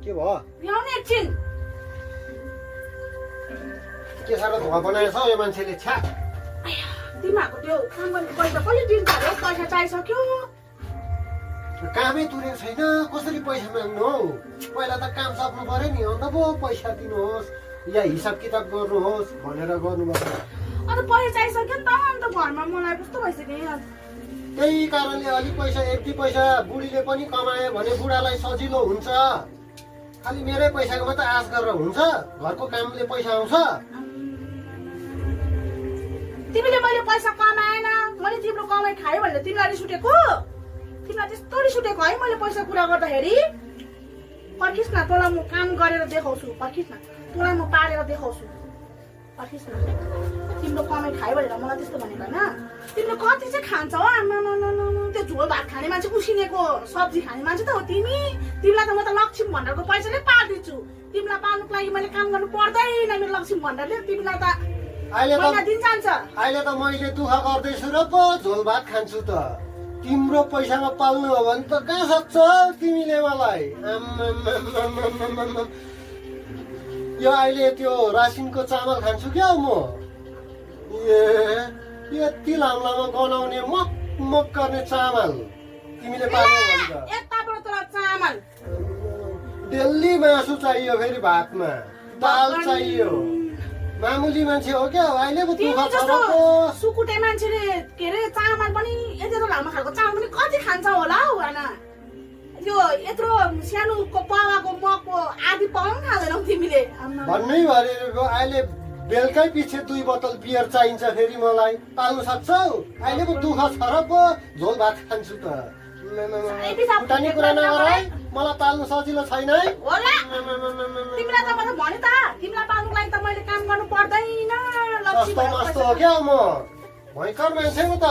के भयो ल्याउने एकछिन के साह्रो धुवा बनाएछ यो मान्छेले छ्या तिमीहरूको त्यो काम गर्ने पैसा कहिले दिन्छ अरे पैसा चाहिसक्यो कामै तुरेको छैन कसरी पैसा माग्नु हौ पहिला त काम सक्नु पर्यो नि अन्त पो पैसा दिनुहोस् या हिसाब किताब गर्नुहोस् भनेर गर्नुभयो अन्त पैसा चाहिसक्यो नि त अन्त घरमा मलाई कस्तो भइसक्यो त्यही कारणले अलिक पैसा यति पैसा बुढीले पनि कमायो भने बुढालाई सजिलो हुन्छ खालि मेरै पैसाको मात्रै आश गरेर हुन्छ घरको कामले पैसा आउँछ तिमीले मैले पैसा कमाएन मैले तिम्रो कमाइ खाएँ भनेर तिमीलाई रिस उठेको तिमीलाई त्यस्तो रिस उठेको है मैले पैसा कुरा गर्दाखेरि पर्खिस् न तँलाई म काम गरेर देखाउँछु पर्खिस् न तँलाई म पारेर देखाउँछु पर्खिस् न तिम्रो कमाइ खाएँ भनेर मलाई त्यस्तो भनेको होइन तिमीले कति चाहिँ खान्छ हो आमा त्यो झोल भात खाने मान्छे उसिनेको सब्जी खाने मान्छे त हो तिमीलाई त म त लक्ष्मी भण्डारको पैसाले पालिदिन्छु तिमीलाई पाल्नुको लागि मैले काम गर्नु पर्दैन मेरो लक्ष्मी भण्डारले तिमीलाई त अहिले त मैले दुःख गर्दैछु र पो झोल भात खान्छु त तिम्रो पैसामा पाल्नु हो भने त कहाँ सक्छ तिमीले मलाई यो अहिले त्यो रासिनको चामल खान्छु क्या म यति लामो गनाउने मक गर्ने चामल तिमीले पाल्नु भन्छ यताबाट तँलाई चामल डेली मासु चाहियो फेरि भातमा दाल चाहियो मामुली मान्छे हो क्या अहिले पो दुःख छ र पो सुकुटे मान्छेले के अरे चामल पनि यत्रो लामो खालको चामल पनि कति खान्छ होला हौ होइन त्यो यत्रो सानोको पावाको मकको आधी पावा पनि खाँदैनौ तिमीले भन्नै भनेको अहिले बेलुकै पछि 2 बोतल बियर चाहिन्छ फेरि मलाई पाल्नु सक्छौ अहिले पो दुःख छ र पो झोल भात खान्छु त फुटाने कुरा नगर है मलाई पाल्नु सजिलो छैन है होला तिमीलाई त मैले भने त तिमीलाई पाल्नुको लागि त मैले काम गर्नु पर्दैन सस्तो मस्तो हो क्या म भयङ्कर मान्छे हो त